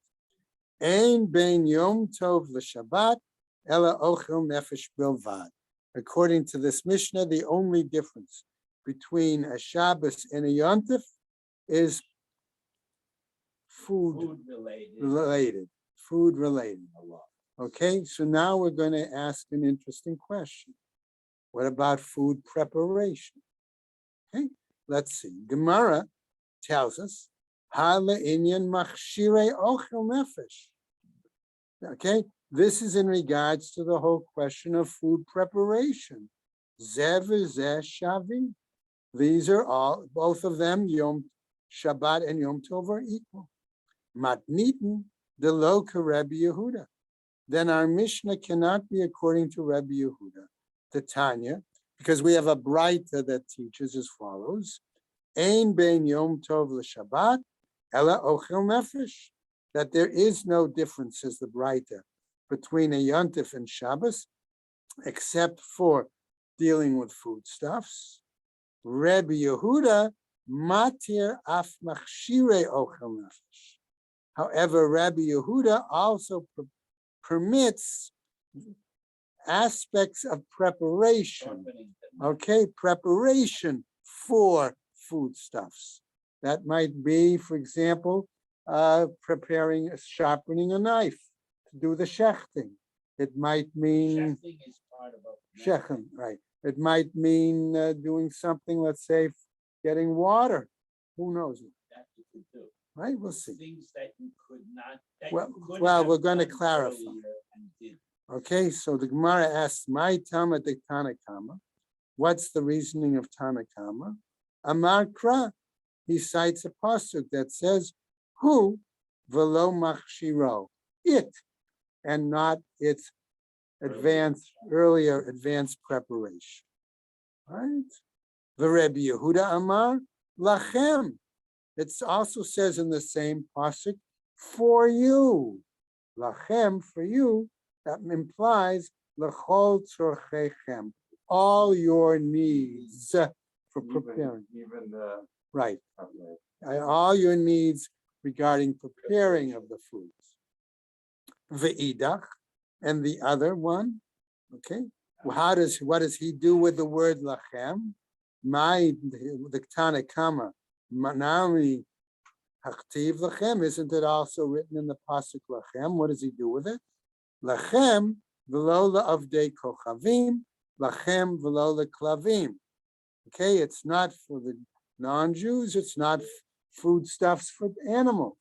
Ein ben Yom Tov l'Shabbat ela ochel nefesh bilvad. According to this Mishnah, the only difference between a Shabbos and a Yontif is food related. Food related. Okay, so now we're going to ask an interesting question. What about food preparation? Okay, let's see. Gemara tells us, Hala inyan machshirei ochel nefesh. Okay, this is in regards to the whole question of food preparation. Zev v'zeh shavi. These are all, both of them, Yom Shabbat and Yom Tov are equal. Matnitin de lo Rebbe Yehuda. Then our Mishnah cannot be according to Rebbe Yehuda, the Tanya, because we have a Braita that teaches as follows: Ein ben Yom Tov l'Shabbat ela ochel nefesh. That there is no difference, says the Braita, between a Yontif and Shabbos, except for dealing with foodstuffs. Rebbe Yehuda matir af machshirei ochel nefesh. However, Rabbi Yehuda also permits aspects of preparation, okay, preparation for foodstuffs. That might be, for example, sharpening a knife to do the shechting. It might mean shechting, right? It might mean doing something, let's say, getting water. Who knows? That you could do. Right, we'll see. Things that you could not. Well, we're going to clarify. Okay, so the Gemara asks, "My Tama de Tanakama." What's the reasoning of Tanakama? Amar Kra. He cites a pasuk that says, "Who velo machshiro, it," and not its earlier advanced preparation. Right? The Rebbe Yehuda Amar lachem. It also says in the same pasuk, "for you," lachem, for you. That implies lechol tzorchechem, all your needs for preparing. Right. All your needs regarding preparing of the foods. Ve'idach, and the other one, Okay. Well, what does he do with the word lachem? The Tana Kama, Manami Haktiv lachem, isn't it also written in the pasuk lachem? What does he do with it? Lachem v'lo la'avdei kochavim, lachem v'lo leklavim. Okay, it's not for the non-Jews, it's not foodstuffs for animals.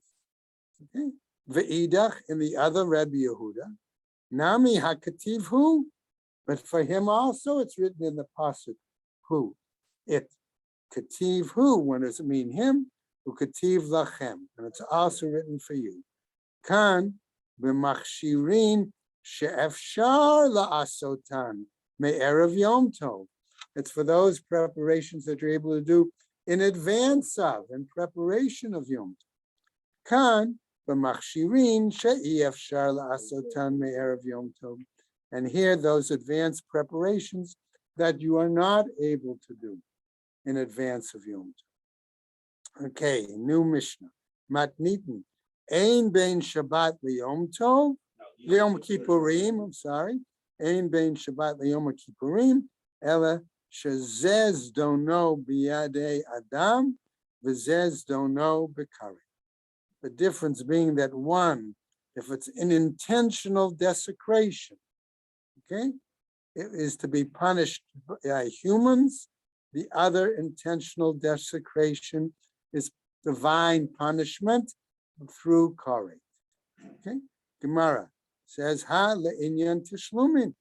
Okay, ve'idach, in the other Rabbi Yehuda, nami hakativ hu, but for him also it's written in the pasuk hu. It kativ hu. When does it mean him? Hu kativ lachem, and it's also written for you. Kan b'machshirin she'efshar la'asotan me'erev yom tov. It's for those preparations that you're able to do in advance of, in preparation of Yom Tov. Kan b'machshirin she'efshar la'asotan me'erev yom tov. And here, those advanced preparations that you are not able to do in advance of Yom Tov. Okay, new Mishnah. Matnitin. Ein bein Shabbat liyom tov, liyom kippurim, I'm sorry. Ein bein Shabbat liyom kippurim, ela shezez dono biyadei adam, v'zez dono b'kari. The difference being that one, if it's an intentional desecration, okay, it is to be punished by humans. The other intentional desecration is divine punishment through Kari. Okay, Gemara says, Ha le'inyan tishlumin.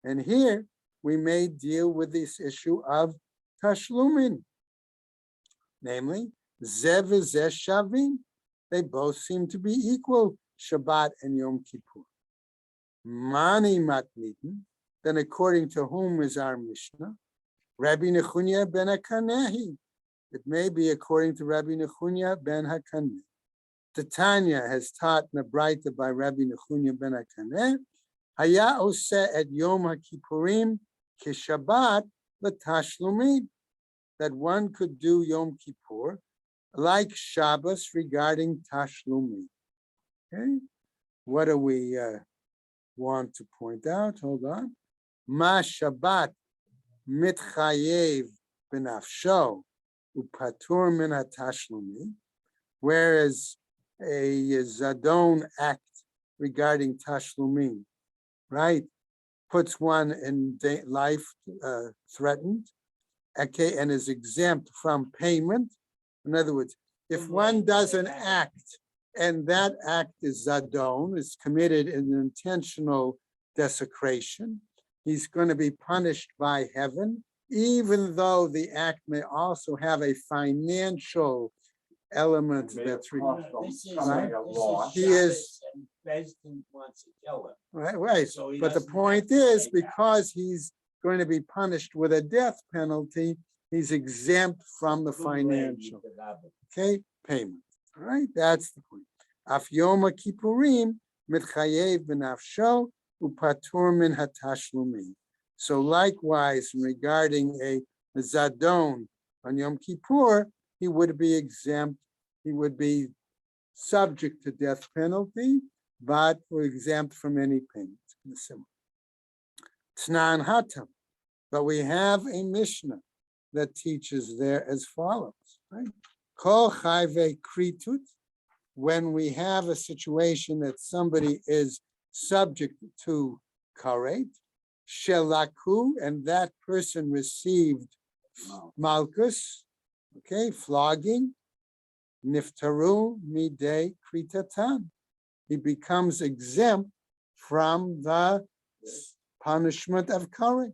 And here we may deal with this issue of tashlumin. Namely, Zev v'zeh shavim. They both seem to be equal, Shabbat and Yom Kippur. Mani matnitin. Then according to whom is our Mishnah? Rabbi Nechunya ben HaKanehi. It may be according to Rabbi Nechunya ben HaKaneh. The Tanya has taught in the Braita by Rabbi Nechunya ben HaKaneh, Haya oseh et Yom HaKippurim kishabbat l'tashlumin, that one could do Yom Kippur like Shabbos regarding tashlumin. Okay, what do we want to point out? Hold on. Ma Shabbat mitchayev b'nafsho upatur min hatashlumin, whereas a Zadon act regarding tashlumin, right, puts one in life threatened, okay, and is exempt from payment. In other words, if one does an act and that act is Zadon, is committed in an intentional desecration, he's going to be punished by heaven, even though the act may also have a financial element that's right. He is right. So but the point is, because he's going to be punished with a death penalty, he's exempt from the financial, okay, payment. All right, that's the point. Af Yom Kippurim mitchayev b'nafsho upatur min hatashlumin. So likewise, regarding a Zadon on Yom Kippur, he would be exempt, he would be subject to death penalty, but we're exempt from any payment. T'nan hatam, but we have a Mishnah that teaches there as follows, right? Kol chayve kritut, when we have a situation that somebody is subject to karet, shelaku, and that person received malchus, okay, flogging, niftaru midei kritatan. He becomes exempt from the punishment of karet.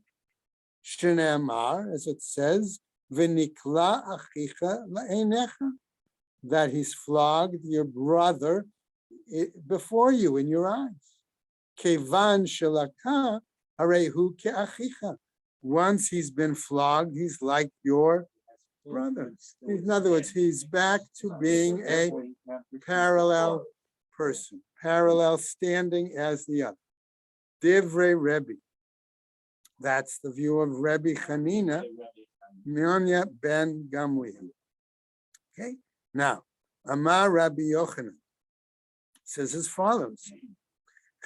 Shneamar, as it says, v'nikla achicha la'einecha, that he's flogged your brother before you in your eyes. Kevan shelaka harehu ke'achicha. Once he's been flogged, he's like your brother. In other words, he's back to being a parallel person, parallel standing as the other. Divrei Rebbe. That's the view of Rebbe Chanina, Myonya ben Gamliel. Okay, now, Amar Rabbi Yochanan says as follows: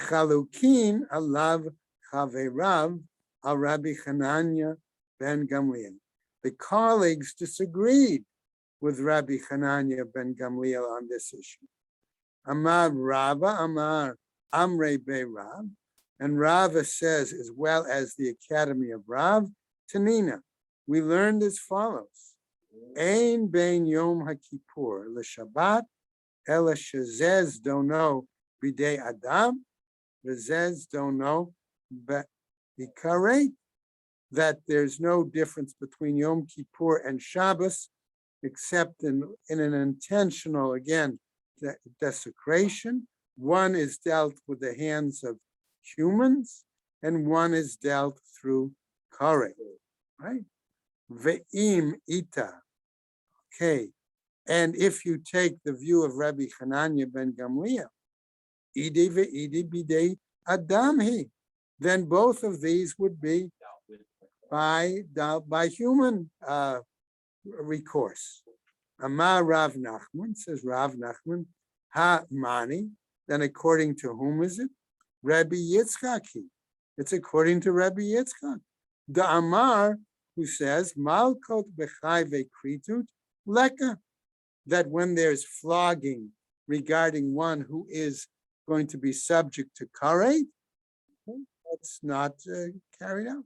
Chalukin alav Chaverav al Rabbi Hananya ben Gamliel. The colleagues disagreed with Rabbi Hananya ben Gamliel on this issue. Amar Rava, Amar Amre be Rav, and Rava says, as well as the Academy of Rav, Tanina, we learned as follows: Ein bein Yom HaKippur l'Shabbat ela shezez dono b'dei Adam v'zez dono b'ikaret. That there's no difference between Yom Kippur and Shabbos, except in an intentional, again, desecration. One is dealt with the hands of humans, and one is dealt through karet, right? Ve'im ita. Okay, and if you take the view of Rabbi Hananya ben Gamliel, idi ve'idi bidei adamhi, then both of these would be by human recourse. Amar Rav Nachman, says Rav Nachman, ha mani, then according to whom is it? Rabbi Yitzchaki. It's according to Rabbi Yitzchak. The Amar, who says, Malkot b'chai ve'kritut leka, that when there's flogging regarding one who is going to be subject to karet, that's not carried out.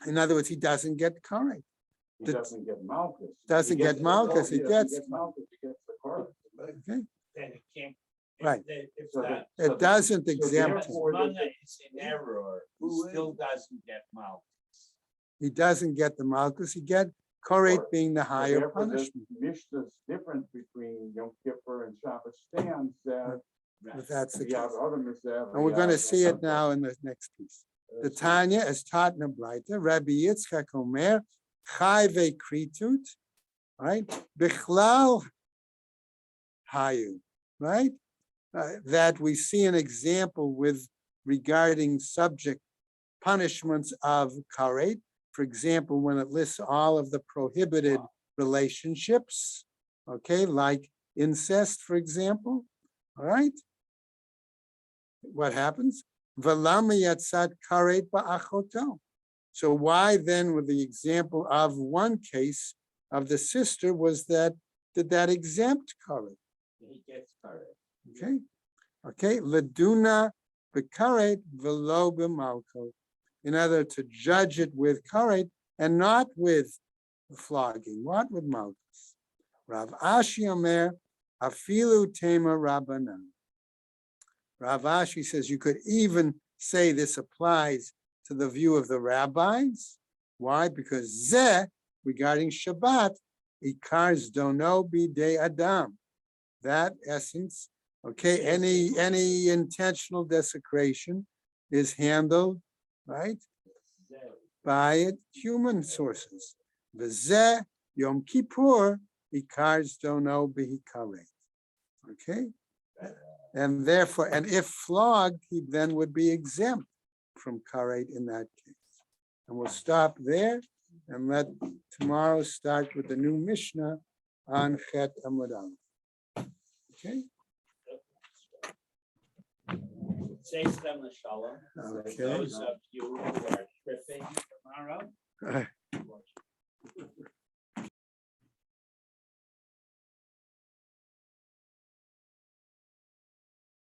In other words, he doesn't get karet. He doesn't get Malchus. Doesn't He get gets Malchus, the- he yeah, gets- Malchus, he gets the Korah. Okay, Then it can't. Right. If So that, it doesn't so exempt him. therefore, Mana is in error, he Who is- still doesn't get Malchus. He doesn't get the Malchus, he get karet Korah. being the So higher therefore, the punishment. Mishnah's difference between Yom Kippur and Shabbos stands that If that's the the case. other Mishnah. And we're going to see it now in the next piece. The Tanya is taught in a Braita, Rabbi Yitzchak Omer, Chai ve'kritut, right? Bichlal hayu, right? That we see an example with regarding subject punishments of karet. For example, when it lists all of the prohibited relationships, okay, like incest, for example, all right? What happens? V'lama yatzat karet ba'achoto. So why then, with the example of one case of the sister, did that exempt karet? He gets Karet. Okay, leduna b'karet v'lo b'malko. In order to judge it with karet and not with flogging. What with malchus? Rav Ashi Omer afilu tema rabbanan. Rav Ashi says you could even say this applies to the view of the rabbis. Why? Because zeh, regarding Shabbat, ikars dono bidei adam. That essence, okay, any intentional desecration is handled, right, by human sources. V'zeh Yom Kippur, ikars dono bihikaret. Okay? And therefore, and if flogged, he then would be exempt from karet in that case. And we'll stop there and let tomorrow start with the new Mishnah on Chet Amud Aleph. Okay? Say them the shalom. Okay. Those of you who are tripping tomorrow.